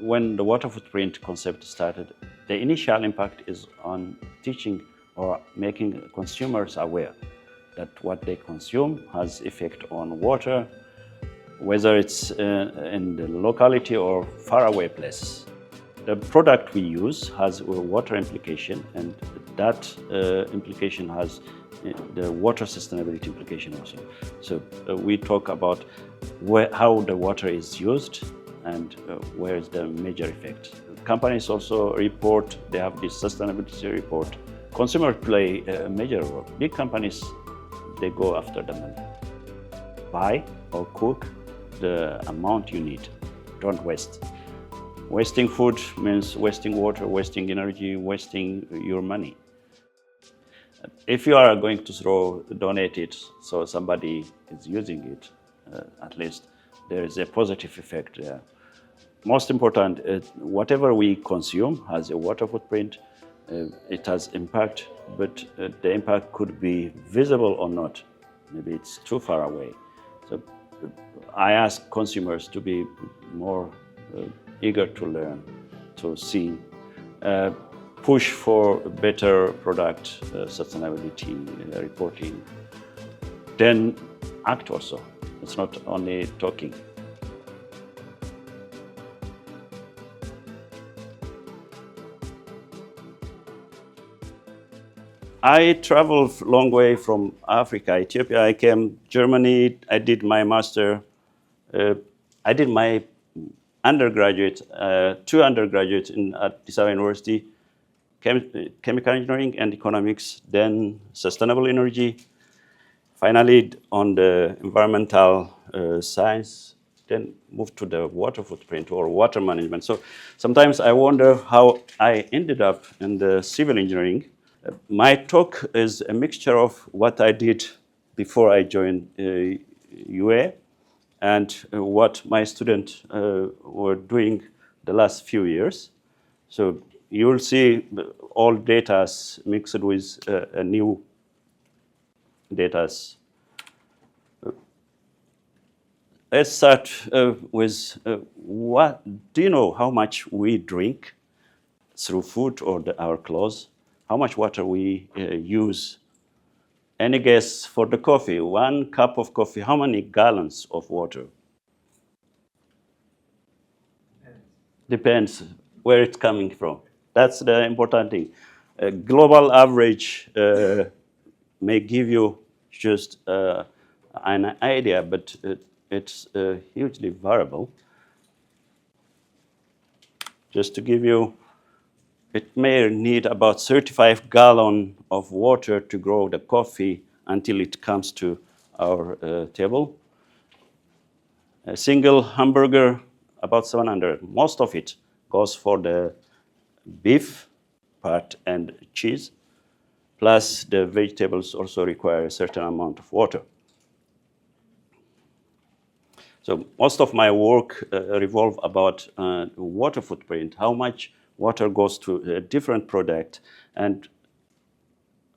when the water footprint concept started, the initial impact is on teaching or making consumers aware that what they consume has effect on water, whether it's in the locality or faraway places. The product we use has a water implication, and that implication has the water sustainability implication also. So we talk about how the water is used and where is the major effect. Companies also report, they have this sustainability report. Consumers play a major role. Big companies, they go after the money. Buy or cook the amount you need. Don't waste. Wasting food means wasting water, wasting energy, wasting your money. If you are going to donate it, so somebody is using it, at least there is a positive effect there. Most important, whatever we consume has a water footprint. It has impact, but the impact could be visible or not. Maybe it's too far away. So I ask consumers to be more eager to learn, to see, push for better product sustainability reporting, then act also. It's not only talking. I traveled a long way from Africa, Ethiopia. I came Germany. I did my master. I did my undergraduate, 2 undergraduates at Addis Ababa University, chemical engineering and economics, then sustainable energy. Finally, on the environmental science, then moved to the water footprint or water management. So sometimes I wonder how I ended up in the civil engineering. My talk is a mixture of what I did before I joined UA and what my students were doing the last few years. So you will see all data mixed with a new data. Let's start with what do you know how much we drink through food or our clothes? How much water we use? Any guess for the coffee? 1 cup of coffee, how many gallons of water? Depends where it's coming from. That's the important thing. A global average may give you just an idea, but it's hugely variable. Just to give you, it may need about 35 gallons of water to grow the coffee until it comes to our table. A single hamburger, about 700. Most of it goes for the beef part and cheese, plus the vegetables also require a certain amount of water. So most of my work revolve about water footprint, how much water goes to a different product, and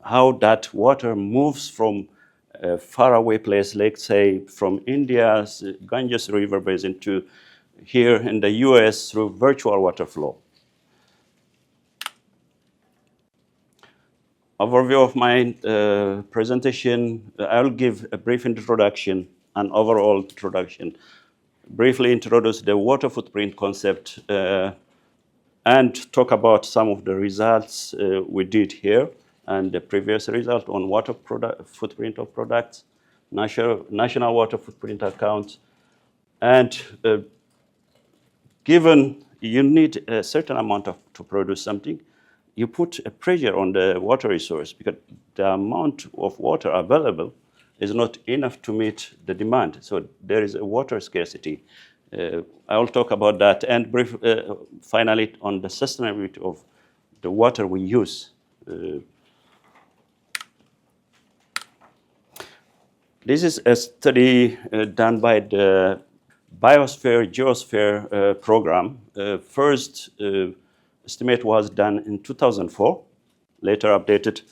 how that water moves from a faraway place, let's say from India's Ganges River basin to here in the US through virtual water flow. Overview of my presentation, I'll give a brief introduction, an overall introduction, briefly introduce the water footprint concept, and talk about some of the results we did here and the previous result on water footprint of products, national water footprint account, and given you need a certain amount to produce something, you put a pressure on the water resource because the amount of water available is not enough to meet the demand. So there is a water scarcity. I will talk about that and finally on the sustainability of the water we use. This is a study done by the Biosphere Geosphere program. First estimate was done in 2004, later updated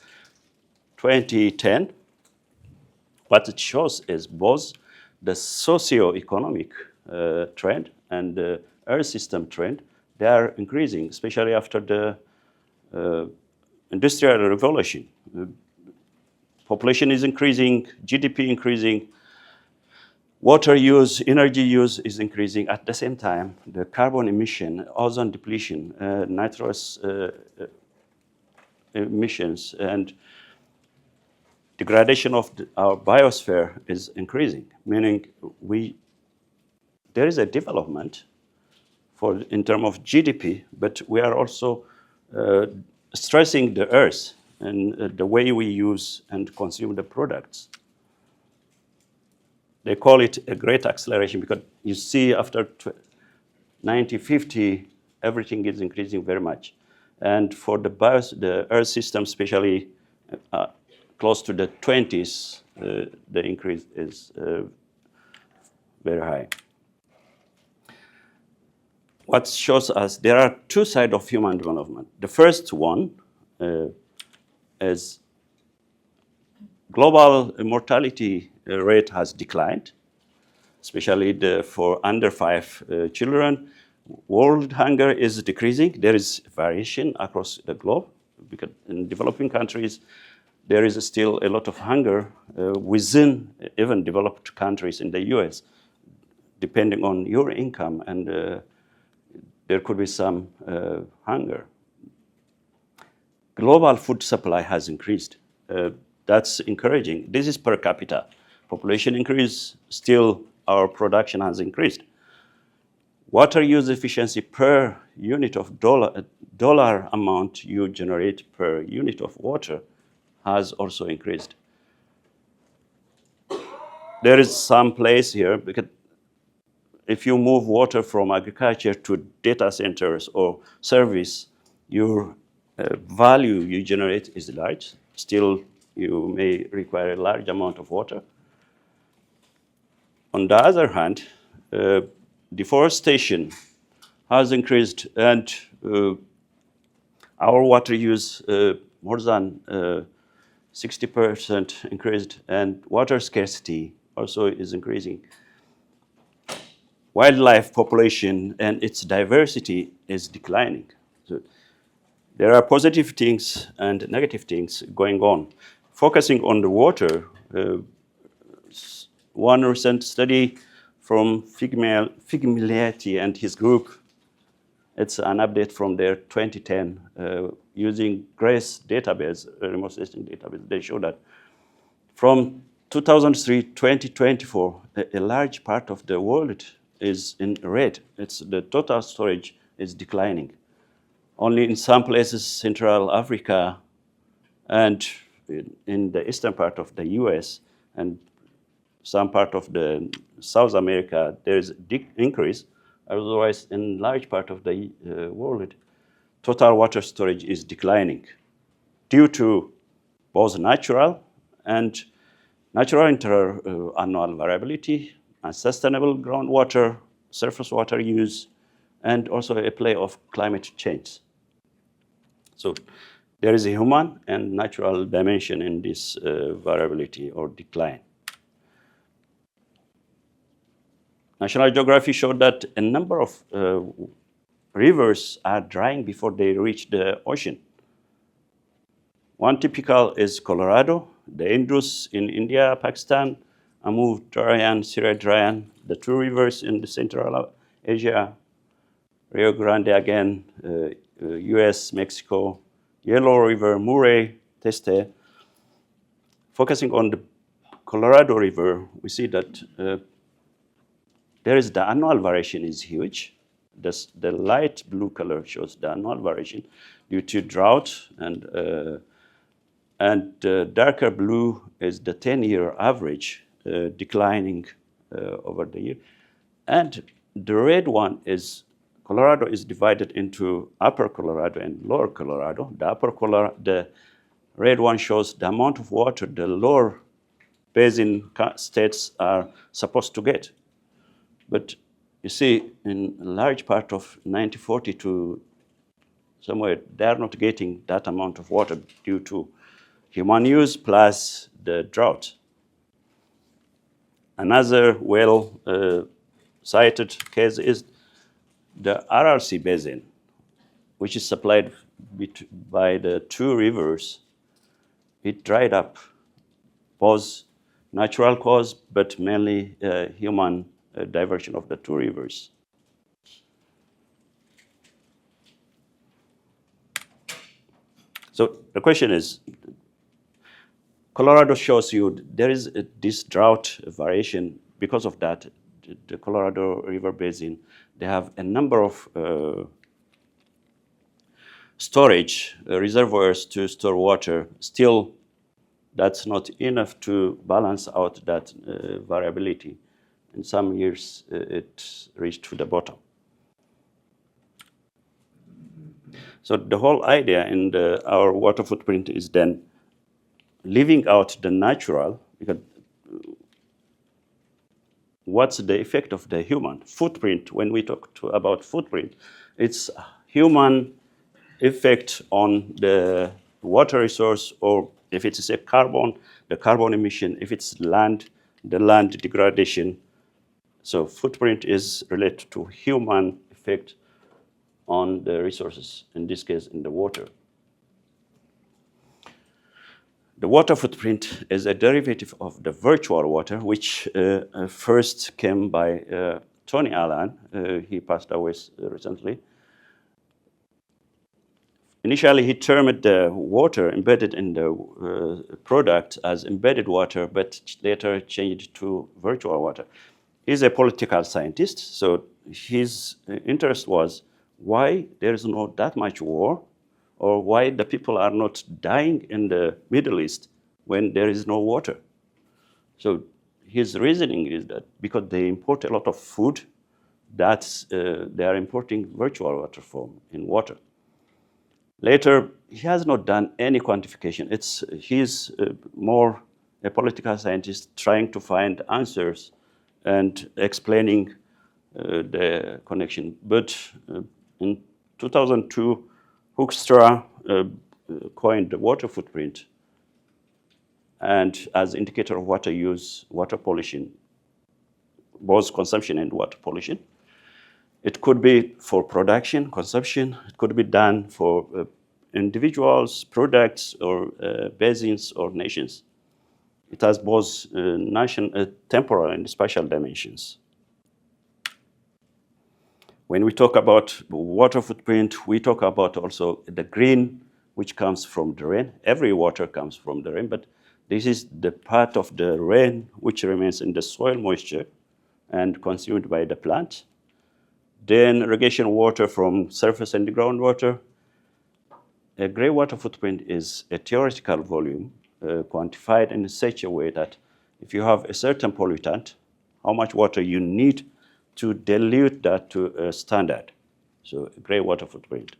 2010. What it shows is both the socio-economic trend and the Earth system trend they are increasing, especially after the industrial revolution. Population is increasing, GDP increasing, water use, energy use is increasing. At the same time, the carbon emission, ozone depletion, nitrous emissions, and degradation of our biosphere is increasing, meaning there is a development in terms of GDP, but we are also stressing the earth and the way we use and consume the products. They call it a great acceleration because you see after 1950, everything is increasing very much. And for the earth system, especially close to the 20s, the increase is very high. What shows us there are two sides of human development. The first one is global mortality rate has declined, especially for under 5 children. World hunger is decreasing. There is variation across the globe because in developing countries, there is still a lot of hunger within even developed countries in the U.S., depending on your income, and there could be some hunger. Global food supply has increased. That's encouraging. This is per capita. Population increase, still our production has increased. Water use efficiency per unit of dollar amount you generate per unit of water has also increased. There is some place here because if you move water from agriculture to data centers or service, your value you generate is large. Still, you may require a large amount of water. On the other hand, deforestation has increased, and our water use more than 60% increased, and water scarcity also is increasing. Wildlife population and its diversity is declining. So there are positive things and negative things going on. Focusing on the water, one recent study from Figmiliati and his group, it's an update from their 2010 using GRACE database, a remote sensing database. They show that from 2003 to 2024, a large part of the world is in red. The total storage is declining. Only in some places, Central Africa and in the eastern part of the U.S. and some part of the South America, there is a increase. Otherwise, in large part of the world, total water storage is declining due to both natural interannual variability, unsustainable groundwater, surface water use, and also a play of climate change. So there is a human and natural dimension in this variability or decline. National Geographic showed that a number of rivers are drying before they reach the ocean. One typical is Colorado, the Indus in India, Pakistan, Amu Daryan, Syria Daryan, the two rivers in the Central Asia, Rio Grande again, U.S., Mexico, Yellow River, Murray, Teste. Focusing on the Colorado River, we see that the annual variation is huge. The light blue color shows the annual variation due to drought, and darker blue is the 10-year average declining over the year. And the red one is Colorado is divided into Upper Colorado and Lower Colorado. The red one shows the amount of water the lower basin states are supposed to get. But you see, in a large part of 1940 to somewhere, they are not getting that amount of water due to human use plus the drought. Another well-cited case is the RRC basin. which is supplied by the two rivers, it dried up. Was natural cause, but mainly human diversion of the two rivers. So the question is, Colorado shows you there is this drought variation. Because of that, the Colorado River Basin, they have a number of storage reservoirs to store water. Still, that's not enough to balance out that variability. In some years, it reached to the bottom. So the whole idea in our water footprint is then leaving out the natural, because what's the effect of the human footprint? When we talk about footprint, it's human effect on the water resource, or if it's a carbon, the carbon emission, if it's land, the land degradation. So footprint is related to human effect on the resources, in this case, in the water. The water footprint is a derivative of the virtual water, which first came by Tony Allen. He passed away recently. Initially, he termed the water embedded in the product as embedded water, but later changed to virtual water. He's a political scientist, so his interest was why there is not that much war, or why the people are not dying in the Middle East when there is no water. So his reasoning is that because they import a lot of food, they are importing virtual water form in water. Later, he has not done any quantification. He's more a political scientist trying to find answers and explaining the connection. But in 2002, Hoekstra coined the water footprint, and as indicator of water use, water pollution, both consumption and water pollution. It could be for production, consumption. It could be done for individuals, products, or basins or nations. It has both temporal and spatial dimensions. When we talk about water footprint, we talk about also the green, which comes from the rain. Every water comes from the rain, but this is the part of the rain which remains in the soil moisture and consumed by the plant. Then irrigation water from surface and groundwater. A gray water footprint is a theoretical volume quantified in such a way that if you have a certain pollutant, how much water you need to dilute that to a standard. So a gray water footprint.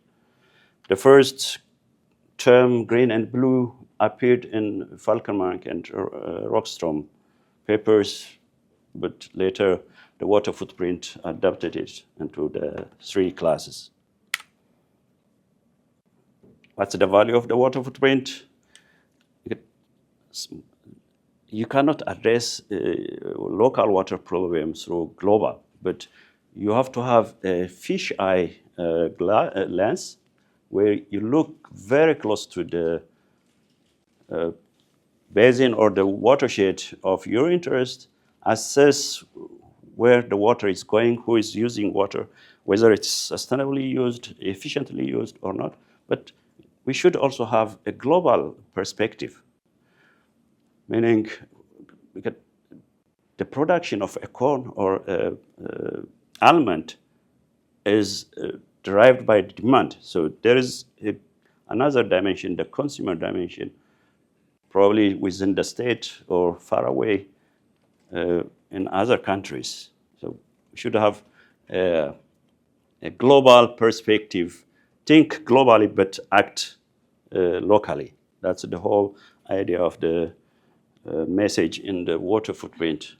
The first term, green and blue, appeared in Falkenmark and Rockstrom papers, but later the water footprint adapted it into the three classes. What's the value of the water footprint? You cannot address local water problems through global, but you have to have a fisheye lens where you look very close to the basin or the watershed of your interest, assess where the water is going, who is using water, whether it's sustainably used, efficiently used or not. But we should also have a global perspective, meaning the production of a corn or almond is derived by demand. So there is another dimension, the consumer dimension, probably within the state or far away in other countries. So we should have a global perspective, think globally but act locally. That's the whole idea of the message in the water footprint.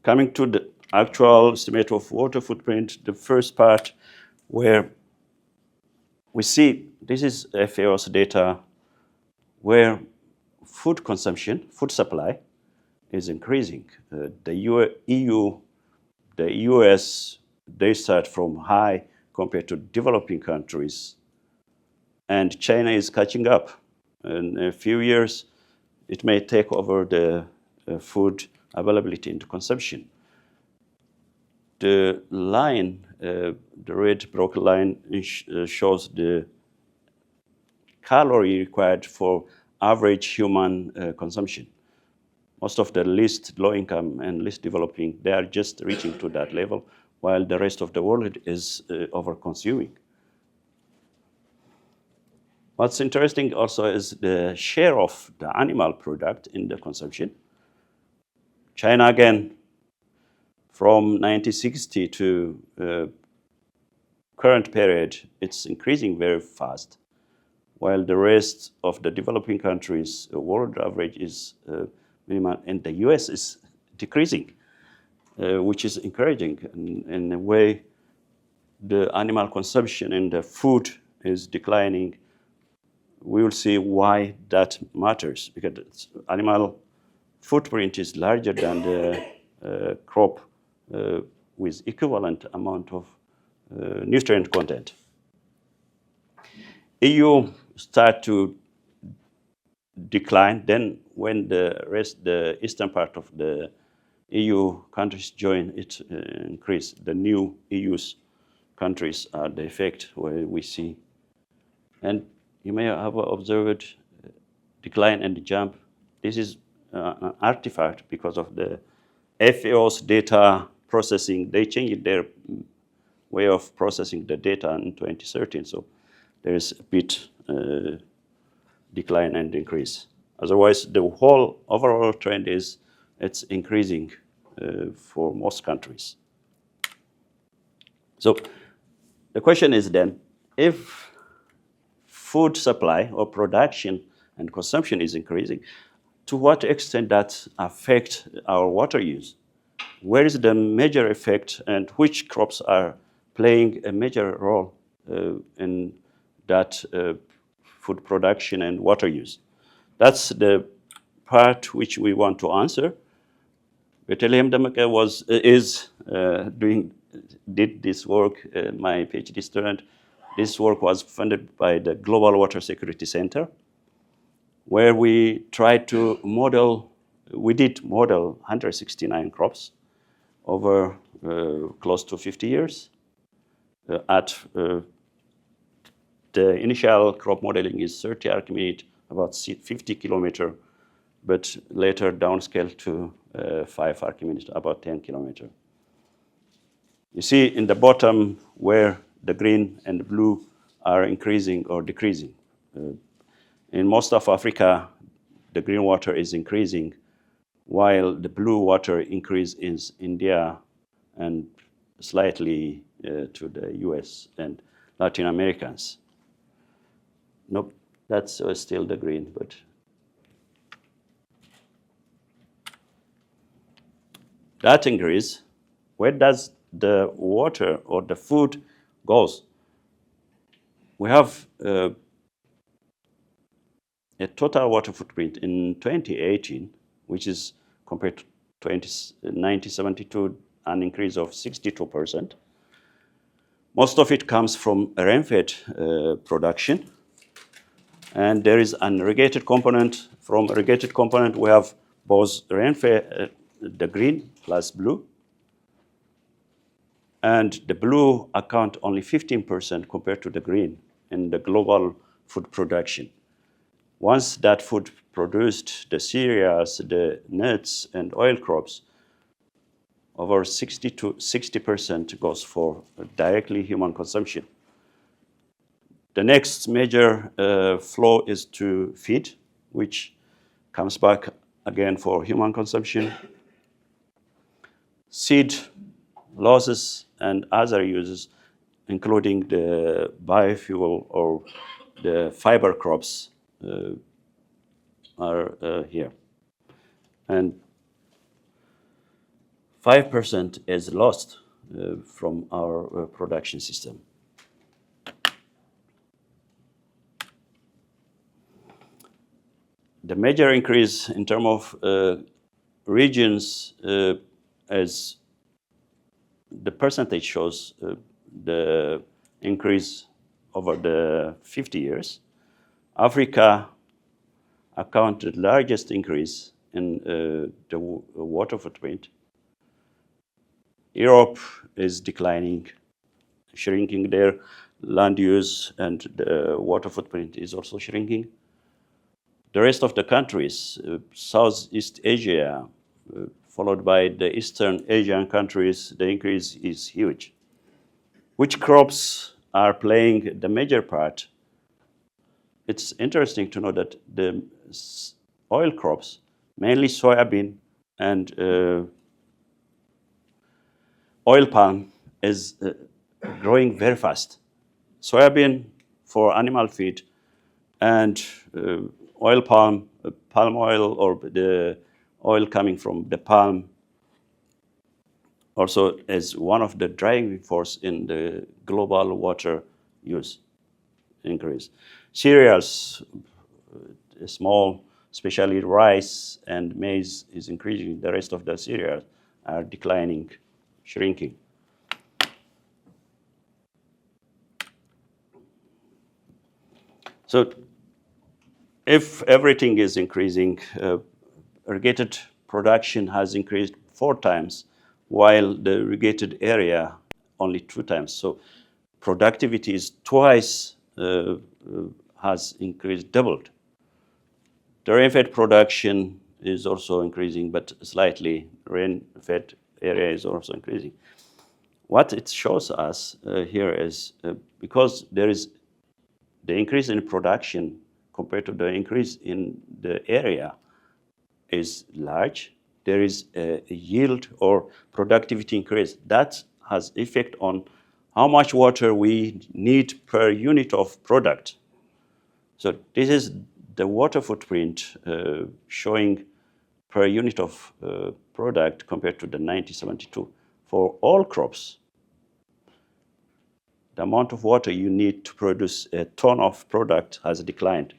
Coming to the actual estimate of water footprint, the first part where we see, this is FAO's data, where food consumption, food supply is increasing. The EU, the US, they start from high compared to developing countries, and China is catching up. In a few years, it may take over the food availability and consumption. The line, the red broken line, shows the calorie required for average human consumption. Most of the least low income and least developing, they are just reaching to that level, while the rest of the world is over consuming. What's interesting also is the share of the animal product in the consumption. China, again, from 1960 to current period, it's increasing very fast, while the rest of the developing countries, the world average is minimal, and the U.S. is decreasing, which is encouraging. In a way, the animal consumption and the food is declining. We will see why that matters, because animal footprint is larger than the crop with equivalent amount of nutrient content. EU start to decline. Then when the eastern part of the EU countries join, it increase. The new EU's countries are the effect where we see. And you may have observed decline and jump. This is an artifact because of the FAO's data processing. They changed their way of processing the data in 2013. So there is a bit decline and increase. Otherwise, the whole overall trend is it's increasing for most countries. So the question is then, if food supply or production and consumption is increasing, to what extent that affect our water use? Where is the major effect, and which crops are playing a major role in that food production and water use? That's the part which we want to answer. Bethlehem Demeke did this work, my PhD student. This work was funded by the Global Water Security Center, where we tried to model, we did model 169 crops over close to 50 years. The initial crop modeling is 30 arc-minute, about 50 kilometer, but later downscaled to 5 arc-minute, about 10 kilometer. You see in the bottom where the green and blue are increasing or decreasing. In most of Africa, the green water is increasing, while the blue water increase is India and slightly to the US and Latin Americans. Nope, that's still the green, but that increase, where does the water or the food goes? We have a total water footprint in 2018, which is compared to 1972, an increase of 62%. Most of it comes from rainfed production. And there is an irrigated component. From irrigated component, we have both rainfed, the green plus blue. And the blue account only 15% compared to the green in the global food production. Once that food produced, the cereals, the nuts, and oil crops, over 60% goes for directly human consumption. The next major flow is to feed, which comes back again for human consumption. Seed, losses, and other uses, including the biofuel or the fiber crops, are here. And 5% is lost from our production system. The major increase in terms of regions is the percentage shows the increase over the 50 years. Africa accounted largest increase in the water footprint. Europe is declining, shrinking their land use, and the water footprint is also shrinking. The rest of the countries, Southeast Asia, followed by the Eastern Asian countries, the increase is huge. Which crops are playing the major part? It's interesting to know that the oil crops, mainly soybean and oil palm, is growing very fast. Soybean for animal feed and oil palm oil, or the oil coming from the palm, also is one of the driving force in the global water use increase. Cereals, small, especially rice and maize, is increasing. The rest of the cereals are declining, shrinking. So if everything is increasing, irrigated production has increased 4 times, while the irrigated area only 2 times. So productivity is twice, has increased, doubled. The rain-fed production is also increasing, but slightly. Rain-fed area is also increasing. What it shows us here is because there is the increase in production compared to the increase in the area is large, there is a yield or productivity increase. That has effect on how much water we need per unit of product. So this is the water footprint showing per unit of product compared to the 1972. For all crops, the amount of water you need to produce a ton of product has declined,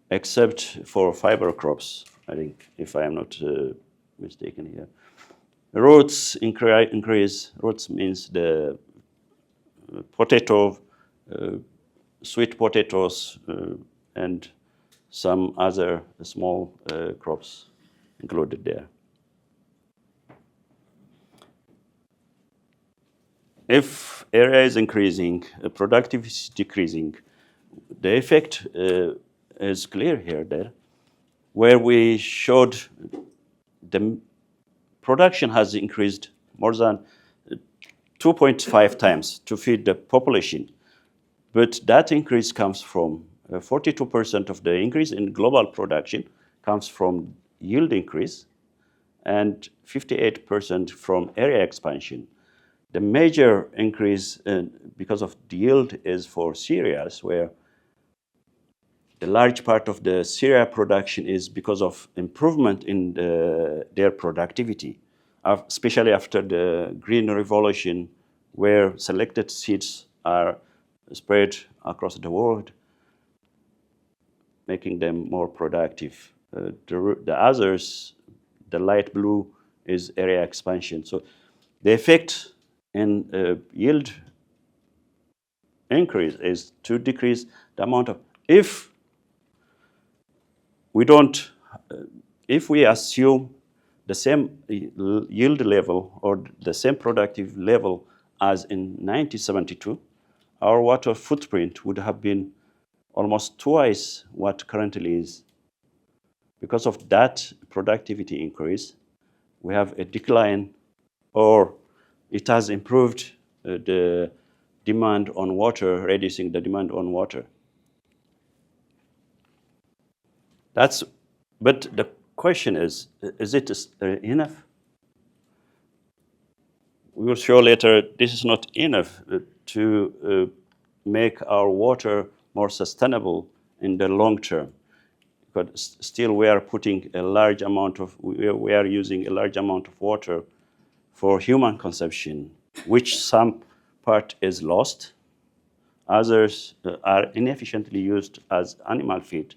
except for fiber crops, I think, if I am not mistaken here. Roots increase. Roots means the potato, sweet potatoes, and some other small crops included there. If area is increasing, productivity is decreasing, the effect is clear here, there, where we showed the production has increased more than 2.5 times to feed the population. But that increase comes from 42% of the increase in global production comes from yield increase, and 58% from area expansion. The major increase because of the yield is for cereals, where the large part of the cereal production is because of improvement in their productivity, especially after the Green Revolution, where selected seeds are spread across the world, making them more productive. The others, the light blue, is area expansion. So the effect in yield increase is to decrease the amount of, if we assume the same yield level or the same productive level as in 1972, our water footprint would have been almost twice what currently is. Because of that productivity increase, we have a decline, or it has improved the demand on water, reducing the demand on water. But the question is it enough? We will show later this is not enough to make our water more sustainable in the long term. But still we are using a large amount of water for human consumption, which some part is lost, others are inefficiently used as animal feed.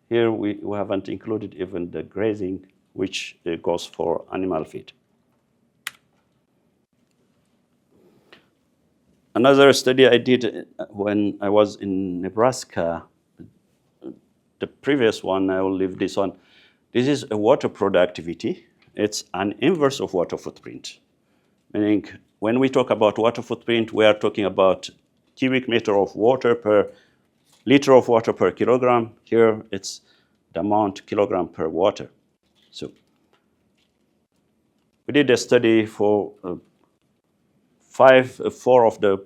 Here we haven't included even the grazing, which goes for animal feed. Another study I did when I was in Nebraska, the previous one, I will leave this one. This is a water productivity. It's an inverse of water footprint. Meaning, when we talk about water footprint, we are talking about cubic meter of water per liter of water per kilogram. Here, it's the amount kilogram per water. So we did a study for four of the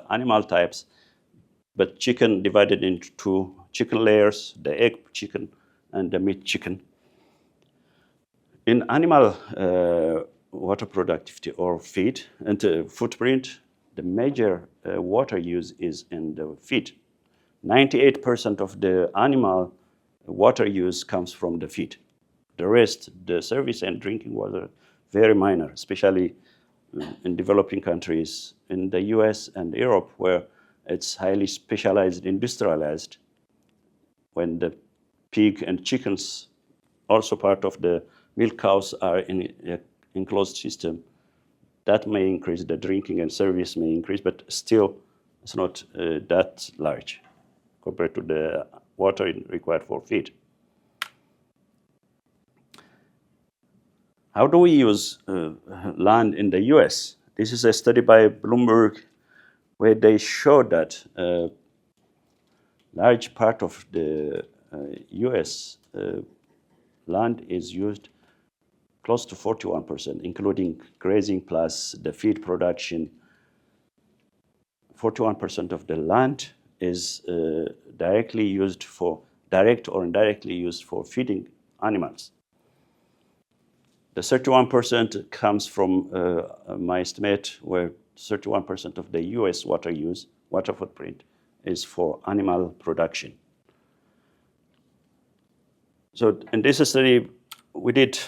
animal types, but chicken divided into two chicken layers, the egg chicken and the meat chicken. In animal water productivity or feed and footprint, the major water use is in the feed. 98% of the animal water use comes from the feed. The rest, the service and drinking water, very minor, especially in developing countries, in the US and Europe, where it's highly specialized, industrialized, when the pig and chickens, also part of the milk cows, are in an enclosed system. That may increase, the drinking and service may increase, but still it's not that large compared to the water required for feed. How do we use land in the US? This is a study by Bloomberg where they showed that large part of the US land is used close to 41%, including grazing plus the feed production. 41% of the land is directly used for, direct or indirectly used for feeding animals. The 31% comes from my estimate, where 31% of the US water use, water footprint, is for animal production. So in this study, we did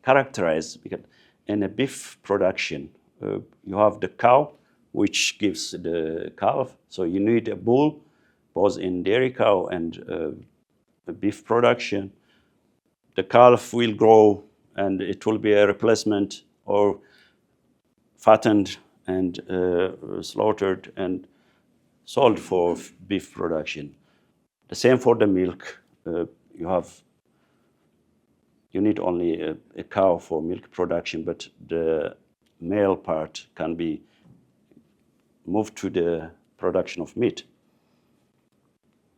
characterize, because in a beef production, you have the cow, which gives the calf. So you need a bull, both in dairy cow and beef production. The calf will grow and it will be a replacement or fattened and slaughtered and sold for beef production. The same for the milk. You need only a cow for milk production, but the male part can be moved to the production of meat.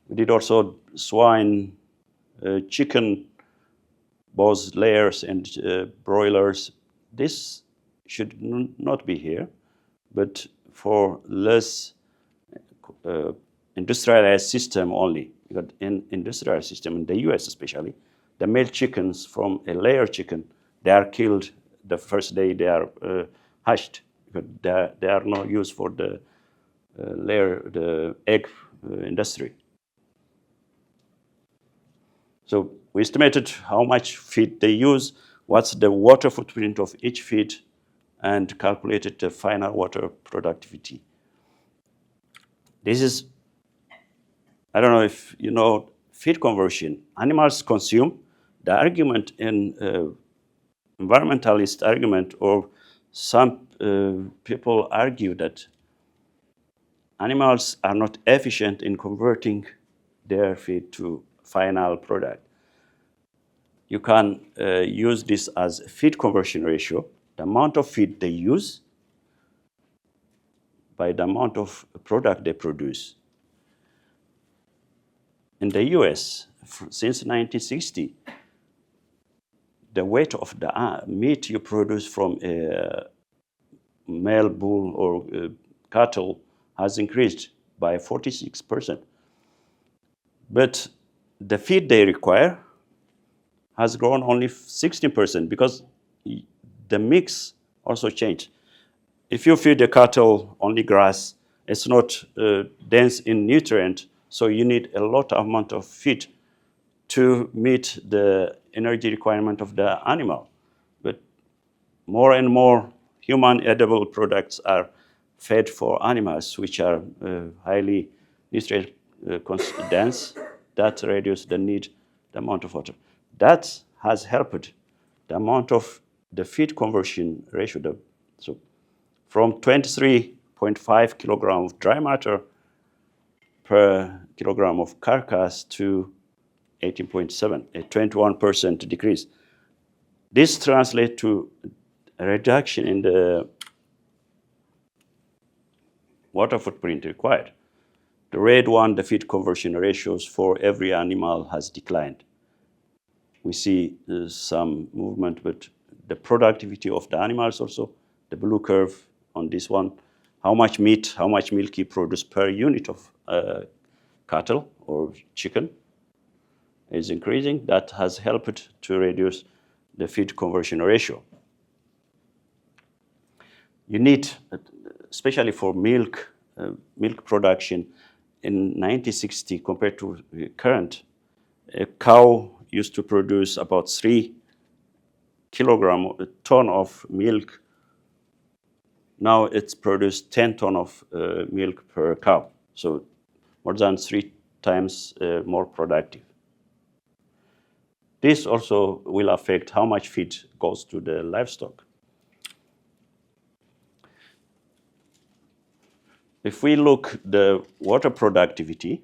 We did also swine, chicken, both layers and broilers. This should not be here, but for less industrialized system only. Because in industrial system, in the US especially, the male chickens from a layer chicken, they are killed the first day they are hatched. Because they are not used for the the egg industry. So we estimated how much feed they use, what's the water footprint of each feed, and calculated the final water productivity. This is, I don't know if you know, feed conversion. Animals consume. The argument in environmentalist argument, or some people argue that animals are not efficient in converting their feed to final product. You can use this as a feed conversion ratio, the amount of feed they use by the amount of product they produce. In the US, since 1960, the weight of the meat you produce from a male bull or cattle has increased by 46%. But the feed they require has grown only 16% because the mix also changed. If you feed the cattle only grass, it's not dense in nutrient, so you need a lot of amount of feed to meet the energy requirement of the animal. But more and more human edible products are fed for animals, which are highly nutrient dense. That reduces the need, the amount of water. That has helped the amount of the feed conversion ratio. So from 23.5 kilogram of dry matter per kilogram of carcass to 18.7, a 21% decrease. This translates to a reduction in the water footprint required. The red one, the feed conversion ratios for every animal has declined. We see some movement, but the productivity of the animals also, the blue curve on this one, how much meat, how much milk you produce per unit of cattle or chicken is increasing. That has helped to reduce the feed conversion ratio. You need, especially for milk production, in 1960 compared to current, a cow used to produce about 3 ton of milk. Now it's produced 10 ton of milk per cow, so more than 3 times more productive. This also will affect how much feed goes to the livestock. If we look the water productivity,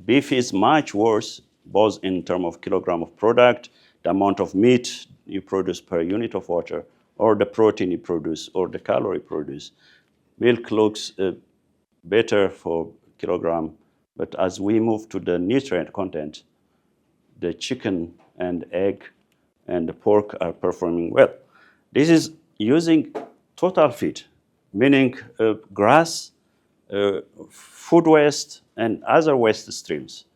beef is much worse, both in terms of kilogram of product, the amount of meat you produce per unit of water, or the protein you produce, or the calorie produced. Milk looks better for kilogram, but as we move to the nutrient content, the chicken and egg and the pork are performing well. This is using total feed, meaning grass, food waste, and other waste streams.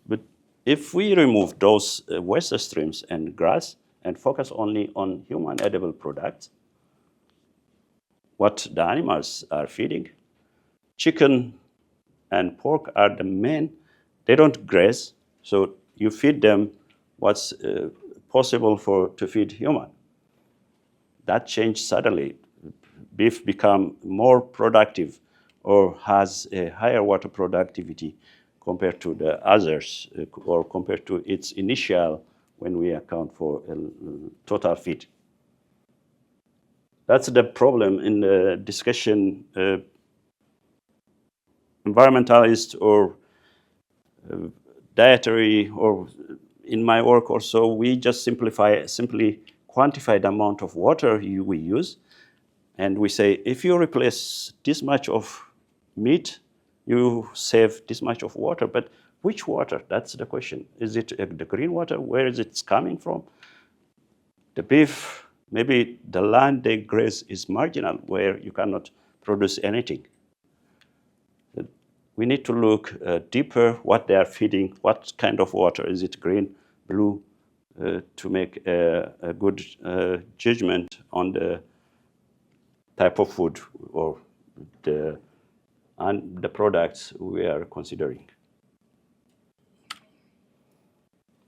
But if we remove those waste streams and grass and focus only on human edible products, what the animals are feeding, chicken and pork are the main, they don't graze, so you feed them what's possible to feed human. That changed suddenly. Beef become more productive or has a higher water productivity compared to the others or compared to its initial when we account for total feed. That's the problem in the discussion. Environmentalist or dietary, or in my work also, we just simply quantify the amount of water we use. And we say, if you replace this much of meat, you save this much of water. But which water? That's the question. Is it the green water? Where is it coming from? The beef, maybe the land they graze is marginal, where you cannot produce anything. We need to look deeper what they are feeding, what kind of water. Is it green, blue, to make a good judgment on the type of food or the products we are considering.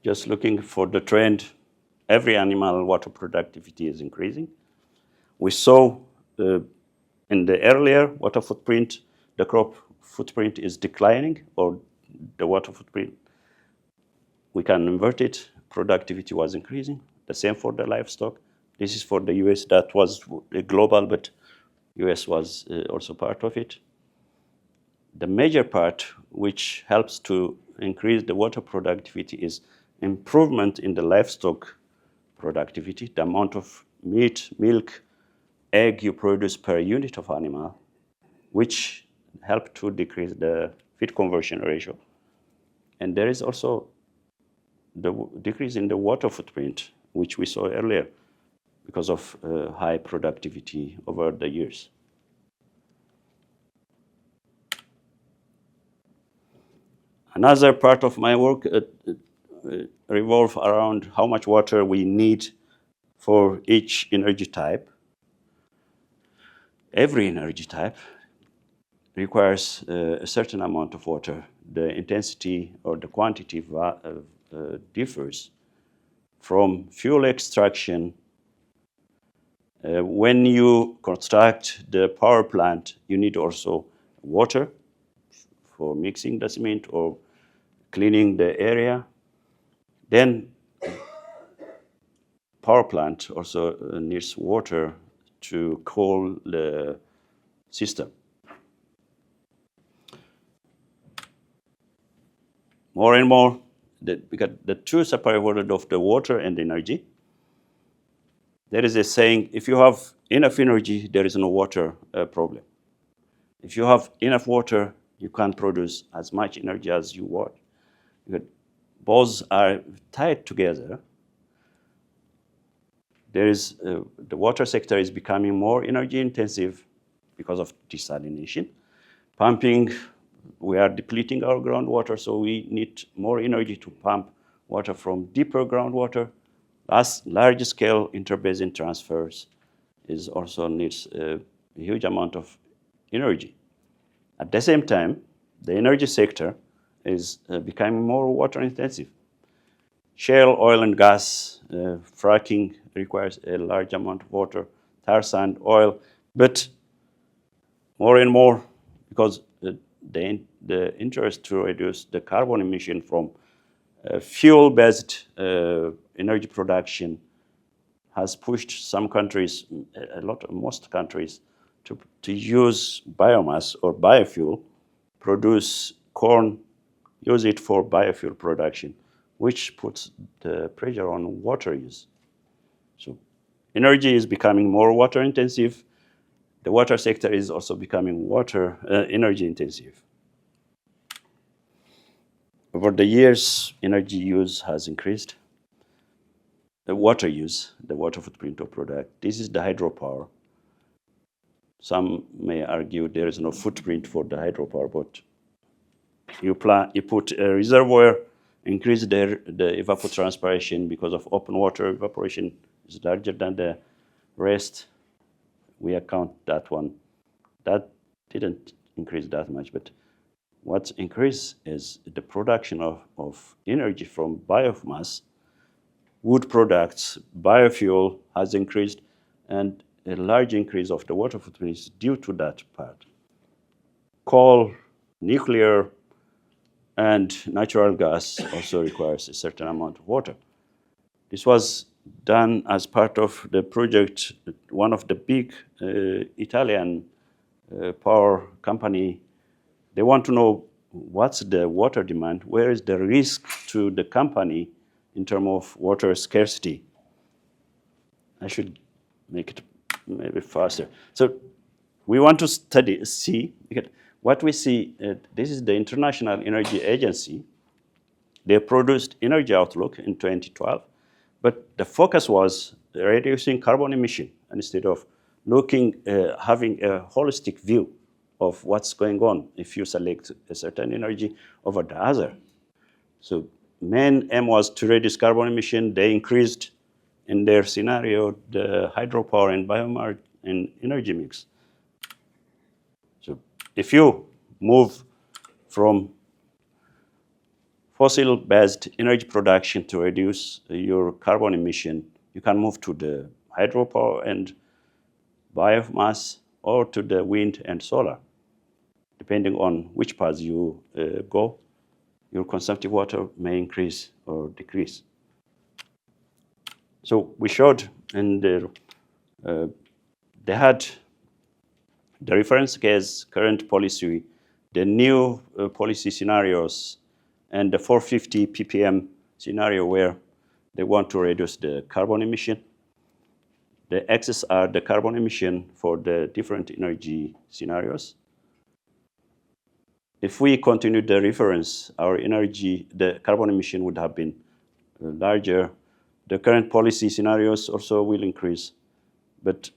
Just looking for the trend, every animal water productivity is increasing. We saw in the earlier water footprint, the crop footprint is declining, or the water footprint, we can invert it, productivity was increasing. The same for the livestock. This is for the US, that was global, but US was also part of it. The major part which helps to increase the water productivity is improvement in the livestock productivity, the amount of meat, milk, egg you produce per unit of animal, which help to decrease the feed conversion ratio. And there is also the decrease in the water footprint, which we saw earlier, because of high productivity over the years. Another part of my work revolves around how much water we need for each energy type. Every energy type requires a certain amount of water. The intensity or the quantity differs from fuel extraction. When you construct the power plant, you need also water for mixing the cement or cleaning the area. Then power plant also needs water to cool the system. More and more, because the two separate world of the water and energy. There is a saying, if you have enough energy, there is no water problem. If you have enough water, you can produce as much energy as you want. Because both are tied together. There is, the water sector is becoming more energy intensive because of desalination. Pumping, we are depleting our groundwater, so we need more energy to pump water from deeper groundwater. Large scale interbasin transfers also needs a huge amount of energy. At the same time, the energy sector is becoming more water intensive. Shale oil and gas fracking requires a large amount of water, tar sand, oil, but more and more, because the interest to reduce the carbon emission from fuel-based energy production has pushed some countries, most countries, to use biomass or biofuel, produce corn, use it for biofuel production, which puts the pressure on water use. So energy is becoming more water intensive. The water sector is also becoming energy intensive. Over the years, energy use has increased. The water use, the water footprint of product. This is the hydropower. Some may argue there is no footprint for the hydropower, but you put a reservoir, increase the evapotranspiration because of open water evaporation is larger than the rest. We account that one. That didn't increase that much, but what's increased is the production of energy from biomass, wood products, biofuel has increased, and a large increase of the water footprint is due to that part. Coal, nuclear, and natural gas also requires a certain amount of water. This was done as part of the project, one of the big Italian power company. They want to know what's the water demand, where is the risk to the company in terms of water scarcity. I should make it maybe faster. So we want to see what we see. This is the International Energy Agency. They produced Energy Outlook in 2012, but the focus was reducing carbon emission instead of having a holistic view of what's going on if you select a certain energy over the other. So main aim was to reduce carbon emission. They increased in their scenario the hydropower and biomass and energy mix. So if you move from fossil-based energy production to reduce your carbon emission, you can move to the hydropower and biomass or to the wind and solar. Depending on which path you go, your consumptive water may increase or decrease. So we showed, and they had the reference case, current policy, the new policy scenarios, and the 450 ppm scenario where they want to reduce the carbon emission. The axes are the carbon emission for the different energy scenarios. If we continue the reference, the carbon emission would have been larger. The current policy scenarios also will increase, but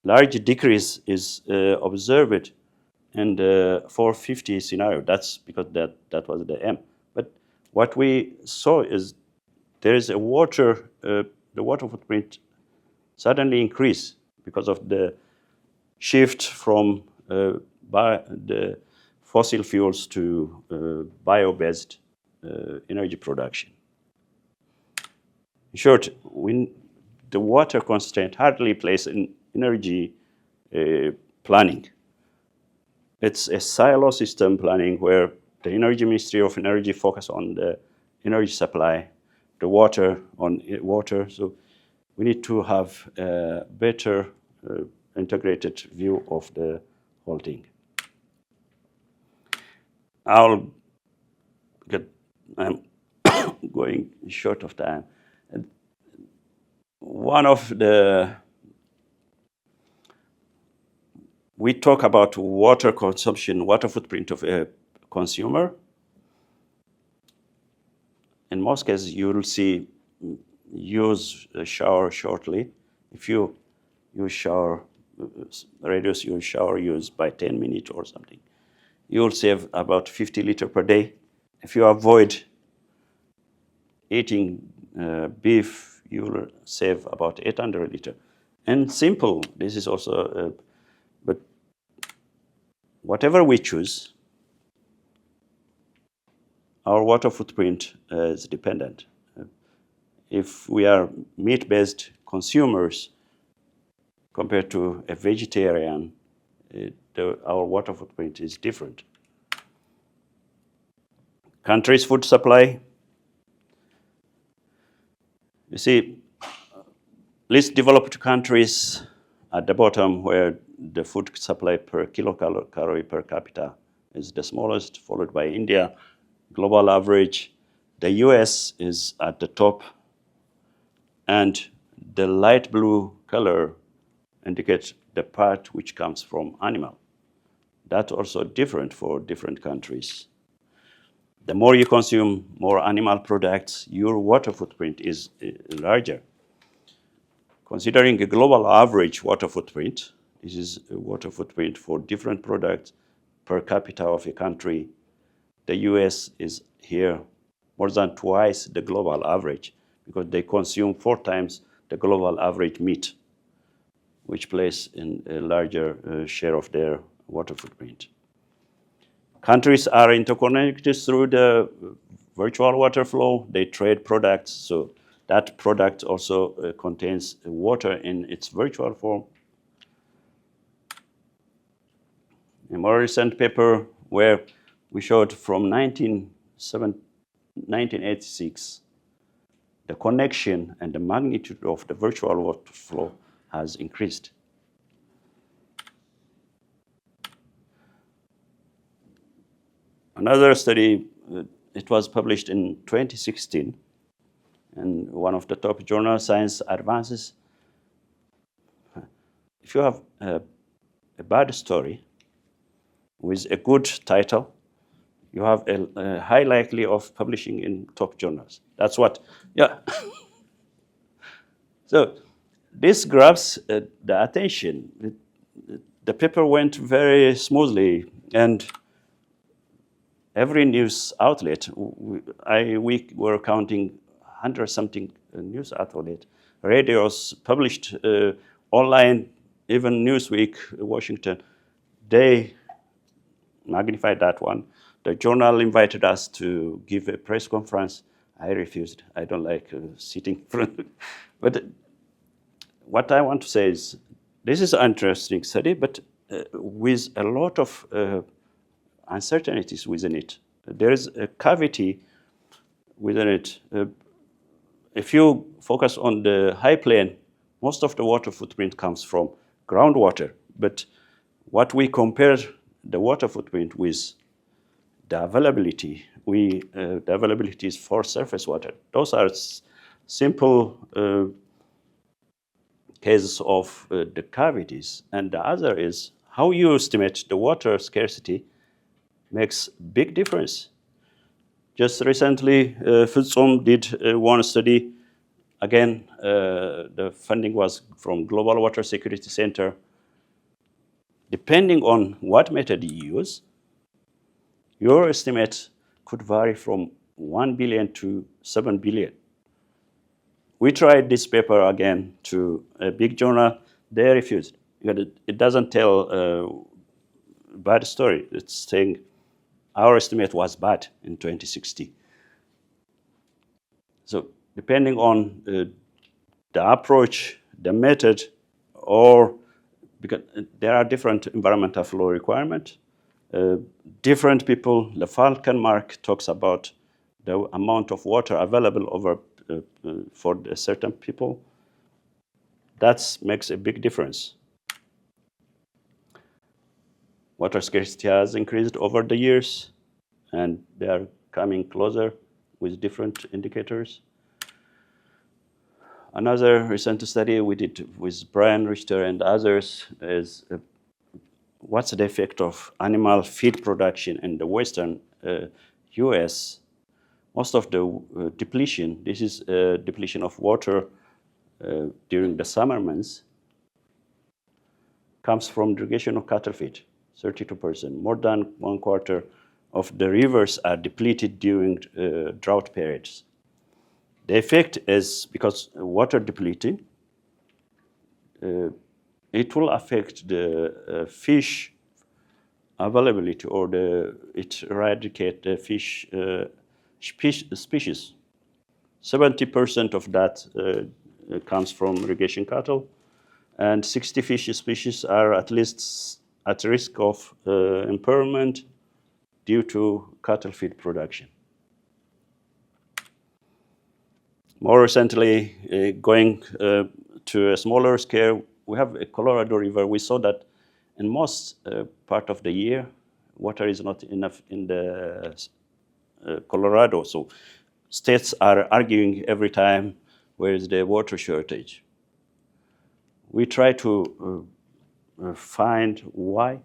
large decrease is observed in the 450 scenario. That's because that was the aim. But what we saw is there is the water footprint suddenly increase because of the shift from the fossil fuels to bio-based energy production. In short, the water constraint hardly plays in energy planning. It's a silo system planning where the Energy Ministry of Energy focus on the energy supply, the water on water. So we need to have better integrated view of the whole thing. I'm going short of time. One of the, we talk about water consumption, water footprint of a consumer. In most cases, you will see use a shower shortly. If you use shower, reduce your shower use by 10 minutes or something, you will save about 50 liters per day. If you avoid eating beef, you will save about 800 liters. And simple, this is also, but whatever we choose, our water footprint is dependent. If we are meat-based consumers compared to a vegetarian, our water footprint is different. Countries' food supply. You see, least developed countries at the bottom, where the food supply per kilocalorie per capita is the smallest, followed by India. Global average, the US is at the top, and the light blue color indicates the part which comes from animal. That's also different for different countries. The more you consume more animal products, your water footprint is larger. Considering a global average water footprint, this is a water footprint for different products per capita of a country. The US is here more than twice the global average, because they consume 4 times the global average meat, which plays in a larger share of their water footprint. Countries are interconnected through the virtual water flow. They trade products, so that product also contains water in its virtual form. A more recent paper where we showed from 1986, the connection and the magnitude of the virtual water flow has increased. Another study, it was published in 2016 in one of the top journals, Science Advances. If you have a bad story with a good title, you have a high likely of publishing in top journals. That's what, yeah. So this grabs the attention. The paper went very smoothly, and every news outlet, we were counting 100-something news outlets, radios published online, even Newsweek, Washington, they magnified that one. The journal invited us to give a press conference. I refused. I don't like sitting in front. But what I want to say is, this is an interesting study, but with a lot of uncertainties within it. There is a cavity within it. If you focus on the high plane, most of the water footprint comes from groundwater. But what we compare the water footprint with, the availability, the availability is for surface water. Those are simple cases of the cavities. And the other is how you estimate the water scarcity makes big difference. Just recently, Fitsum did one study. Again, the funding was from Global Water Security Center. Depending on what method you use, your estimate could vary from 1 billion to 7 billion. We tried this paper again to a big journal. They refused. It doesn't tell a bad story. It's saying our estimate was bad in 2060. So depending on the approach, the method, or because there are different environmental flow requirements, different people, the Falcon Mark talks about the amount of water available over for certain people. That makes a big difference. Water scarcity has increased over the years, and they are coming closer with different indicators. Another recent study we did with Brian Richter and others is what's the effect of animal feed production in the Western U.S. Most of the depletion, this is depletion of water during the summer months, comes from irrigation of cattle feed, 32%. More than 1/4 of the rivers are depleted during drought periods. The effect is because water depleting, it will affect the fish availability, or it eradicate the fish species. 70% of that comes from irrigation cattle, and 60 fish species are at least at risk of impairment due to cattle feed production. More recently, going to a smaller scale, we have a Colorado River. We saw that in most part of the year, water is not enough in the Colorado. So states are arguing every time, where is the water shortage? We try to find why,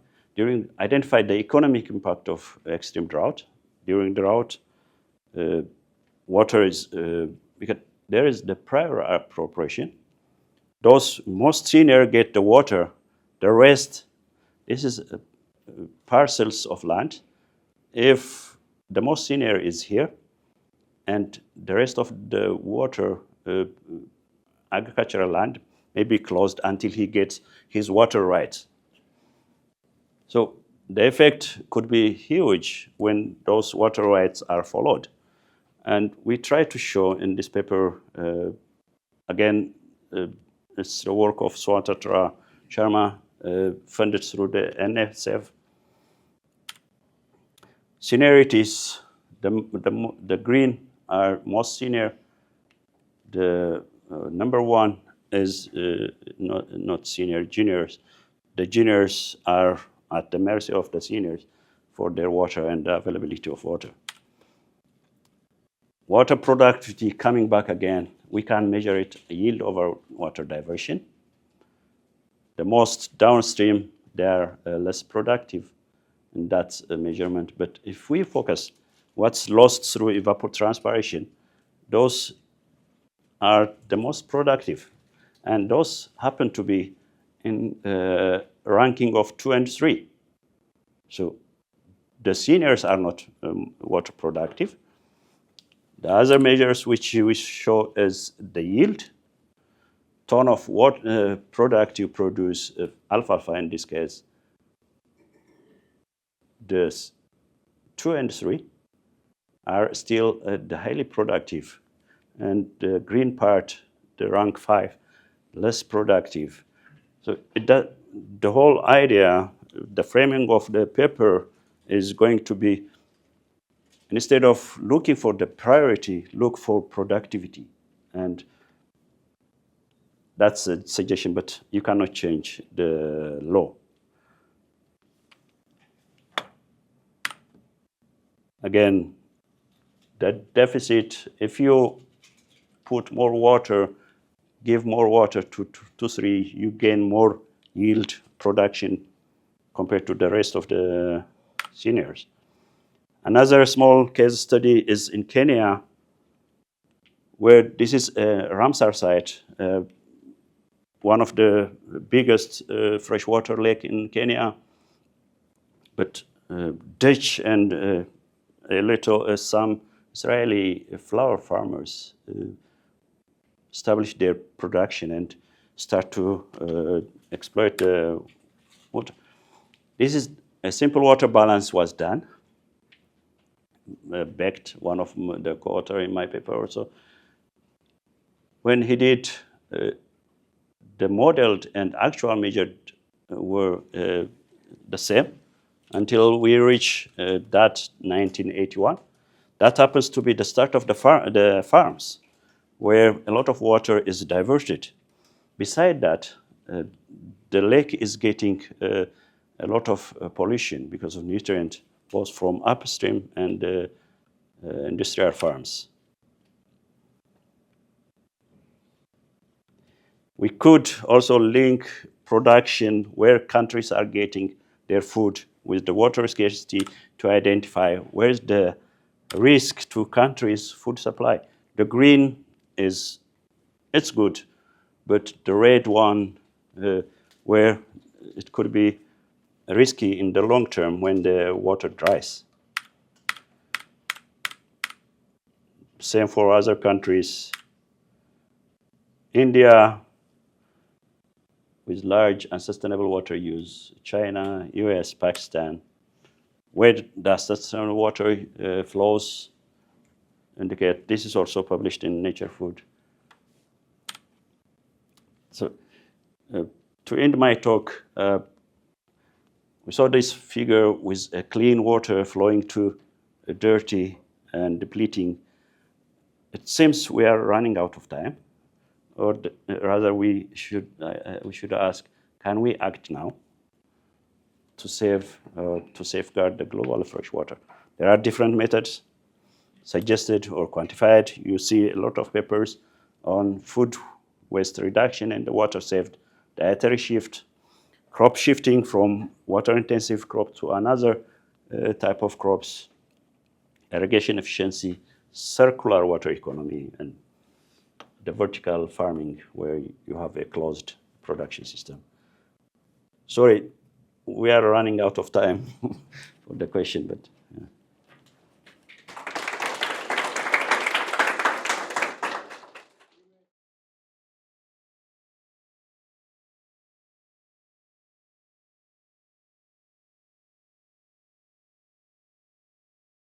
identify the economic impact of extreme drought. During drought, water is, because there is the prior appropriation. Those most senior get the water, the rest, this is parcels of land. If the most senior is here, and the rest of the water, agricultural land, may be closed until he gets his water rights. So the effect could be huge when those water rights are followed. And we try to show in this paper, again, it's the work of Swatatra Sharma, funded through the NSF. Seniorities, the green are most senior. The number one is not senior, juniors. The juniors are at the mercy of the seniors for their water and the availability of water. Water productivity coming back again, we can measure it yield over water diversion. The most downstream, they are less productive, and that's a measurement. But if we focus what's lost through evapotranspiration, those are the most productive. And those happen to be in ranking of 2 and 3. So the seniors are not water productive. The other measures which we show is the yield, ton of water product you produce, alfalfa in this case. The 2 and 3 are still the highly productive, and the green part, the rank 5, less productive. So the whole idea, the framing of the paper is going to be, instead of looking for the priority, look for productivity. And that's a suggestion, but you cannot change the law. Again, the deficit, if you put more water, give more water to 3, you gain more yield production compared to the rest of the seniors. Another small case study is in Kenya, where this is a Ramsar site, one of the biggest freshwater lake in Kenya. But Dutch and some Israeli flower farmers establish their production and start to exploit the water. This is a simple water balance was done. Becked, one of the co-author in my paper also. When he did, the modeled and actual measured were the same until we reach that 1981. That happens to be the start of the farms, where a lot of water is diverted. Beside that, the lake is getting a lot of pollution because of nutrient, both from upstream and industrial farms. We could also link production where countries are getting their food with the water scarcity to identify where's the risk to countries' food supply. The green it's good, but the red one, where it could be risky in the long term when the water dries. Same for other countries. India, with large unsustainable water use, China, U.S., Pakistan, where the sustainable water flows indicate. This is also published in Nature Food. So to end my talk, we saw this figure with clean water flowing to dirty and depleting. It seems we are running out of time, or rather we should ask, can we act now to safeguard the global freshwater? There are different methods suggested or quantified. You see a lot of papers on food waste reduction and the water saved, dietary shift, crop shifting from water-intensive crop to another type of crops, irrigation efficiency, circular water economy, and the vertical farming where you have a closed production system. Sorry, we are running out of time for the question, but